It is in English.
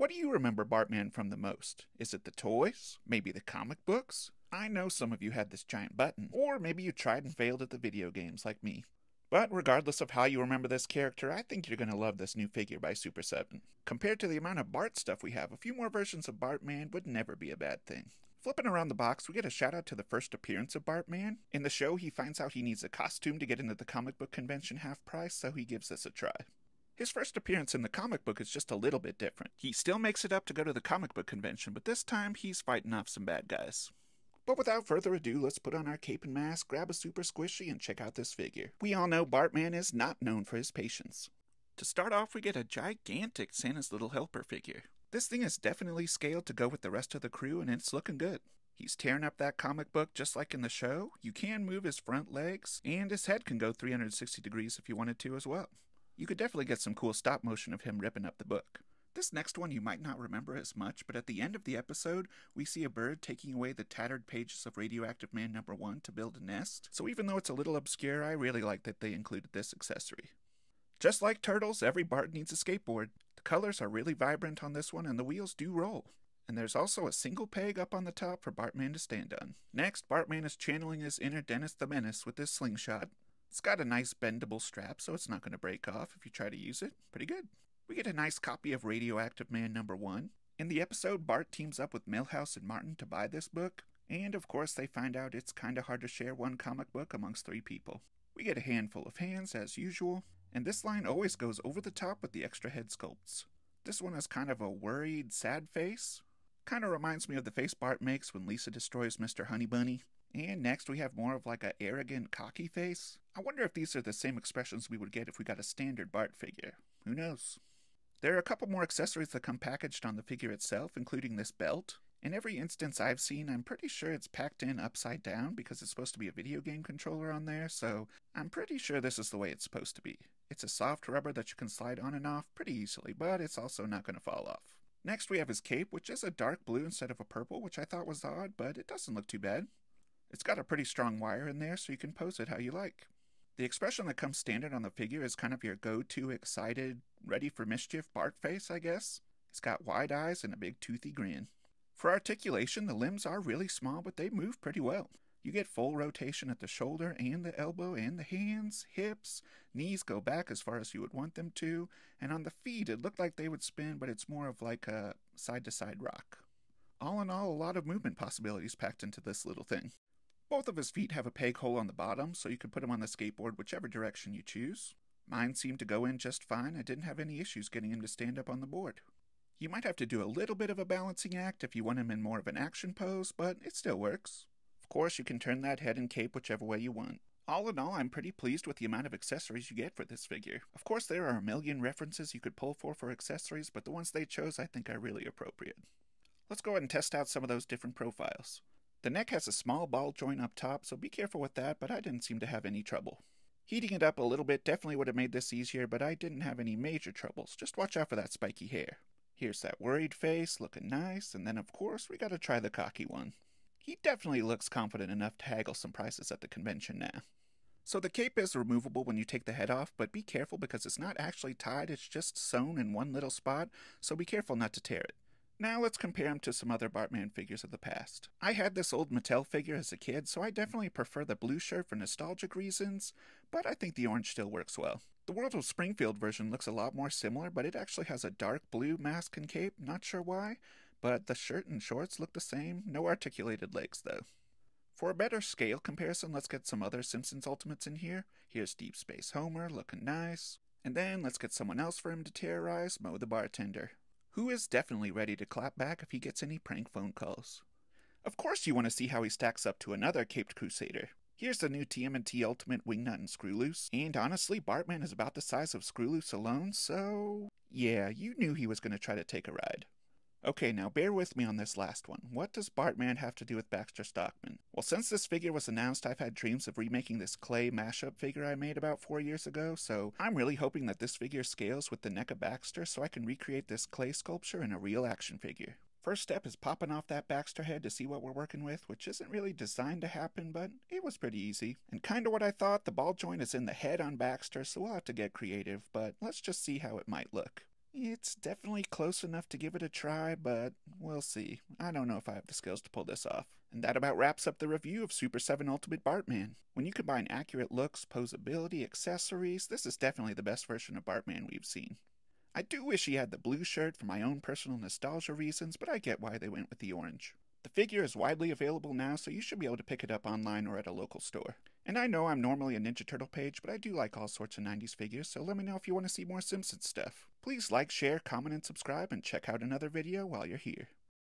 What do you remember Bartman from the most? Is it the toys? Maybe the comic books? I know some of you had this giant button, or maybe you tried and failed at the video games like me. But regardless of how you remember this character, I think you're going to love this new figure by Super7. Compared to the amount of Bart stuff we have, a few more versions of Bartman would never be a bad thing. Flipping around the box, we get a shout out to the first appearance of Bartman. In the show, he finds out he needs a costume to get into the comic book convention half price, so he gives this a try. His first appearance in the comic book is just a little bit different. He still makes it up to go to the comic book convention, but this time he's fighting off some bad guys. But without further ado, let's put on our cape and mask, grab a super squishy, and check out this figure. We all know Bartman is not known for his patience. To start off, we get a gigantic Santa's Little Helper figure. This thing is definitely scaled to go with the rest of the crew, and it's looking good. He's tearing up that comic book just like in the show. You can move his front legs, and his head can go 360 degrees if you wanted to as well. You could definitely get some cool stop motion of him ripping up the book. This next one you might not remember as much, but at the end of the episode, we see a bird taking away the tattered pages of Radioactive Man #1 to build a nest. So even though it's a little obscure, I really like that they included this accessory. Just like Turtles, every Bart needs a skateboard. The colors are really vibrant on this one, and the wheels do roll. And there's also a single peg up on the top for Bartman to stand on. Next, Bartman is channeling his inner Dennis the Menace with this slingshot. It's got a nice bendable strap, so it's not going to break off if you try to use it. Pretty good. We get a nice copy of Radioactive Man #1. In the episode, Bart teams up with Milhouse and Martin to buy this book, and of course they find out it's kinda hard to share one comic book amongst 3 people. We get a handful of hands, as usual, and this line always goes over the top with the extra head sculpts. This one is kind of a worried, sad face. Kinda reminds me of the face Bart makes when Lisa destroys Mr. Honey Bunny. And next we have more of like a arrogant, cocky face. I wonder if these are the same expressions we would get if we got a standard Bart figure. Who knows? There are a couple more accessories that come packaged on the figure itself, including this belt. In every instance I've seen, I'm pretty sure it's packed in upside down because it's supposed to be a video game controller on there, so I'm pretty sure this is the way it's supposed to be. It's a soft rubber that you can slide on and off pretty easily, but it's also not going to fall off. Next we have his cape, which is a dark blue instead of a purple, which I thought was odd, but it doesn't look too bad. It's got a pretty strong wire in there, so you can pose it how you like. The expression that comes standard on the figure is kind of your go-to excited, ready for mischief Bart face, I guess. It's got wide eyes and a big toothy grin. For articulation, the limbs are really small, but they move pretty well. You get full rotation at the shoulder and the elbow and the hands, hips, knees go back as far as you would want them to, and on the feet it looked like they would spin, but it's more of like a side-to-side rock. All in all, a lot of movement possibilities packed into this little thing. Both of his feet have a peg hole on the bottom, so you can put him on the skateboard whichever direction you choose. Mine seemed to go in just fine. I didn't have any issues getting him to stand up on the board. You might have to do a little bit of a balancing act if you want him in more of an action pose, but it still works. Of course, you can turn that head and cape whichever way you want. All in all, I'm pretty pleased with the amount of accessories you get for this figure. Of course, there are a million references you could pull for accessories, but the ones they chose I think are really appropriate. Let's go ahead and test out some of those different profiles. The neck has a small ball joint up top, so be careful with that, but I didn't seem to have any trouble. Heating it up a little bit definitely would have made this easier, but I didn't have any major troubles. Just watch out for that spiky hair. Here's that worried face, looking nice, and then of course we gotta try the cocky one. He definitely looks confident enough to haggle some prices at the convention now. So the cape is removable when you take the head off, but be careful because it's not actually tied, it's just sewn in one little spot, so be careful not to tear it. Now let's compare him to some other Bartman figures of the past. I had this old Mattel figure as a kid, so I definitely prefer the blue shirt for nostalgic reasons, but I think the orange still works well. The World of Springfield version looks a lot more similar, but it actually has a dark blue mask and cape, not sure why, but the shirt and shorts look the same, no articulated legs though. For a better scale comparison, let's get some other Simpsons Ultimates in here. Here's Deep Space Homer, looking nice. And then let's get someone else for him to terrorize, Moe the bartender, who is definitely ready to clap back if he gets any prank phone calls. Of course you want to see how he stacks up to another caped crusader. Here's the new TMNT Ultimate Wingnut and Screwloose, and honestly, Bartman is about the size of Screwloose alone, so yeah, you knew he was going to try to take a ride. Okay, now bear with me on this last one. What does Bartman have to do with Baxter Stockman? Well, since this figure was announced, I've had dreams of remaking this clay mashup figure I made about 4 years ago, so I'm really hoping that this figure scales with the neck of Baxter so I can recreate this clay sculpture in a real action figure. First step is popping off that Baxter head to see what we're working with, which isn't really designed to happen, but it was pretty easy. And kinda what I thought, the ball joint is in the head on Baxter, so we'll have to get creative, but let's just see how it might look. It's definitely close enough to give it a try, but we'll see. I don't know if I have the skills to pull this off. And that about wraps up the review of Super 7 Ultimate Bartman. When you combine accurate looks, posability, accessories, this is definitely the best version of Bartman we've seen. I do wish he had the blue shirt for my own personal nostalgia reasons, but I get why they went with the orange. The figure is widely available now, so you should be able to pick it up online or at a local store. And I know I'm normally a Ninja Turtle page, but I do like all sorts of 90s figures, so let me know if you want to see more Simpsons stuff. Please like, share, comment, and subscribe, and check out another video while you're here.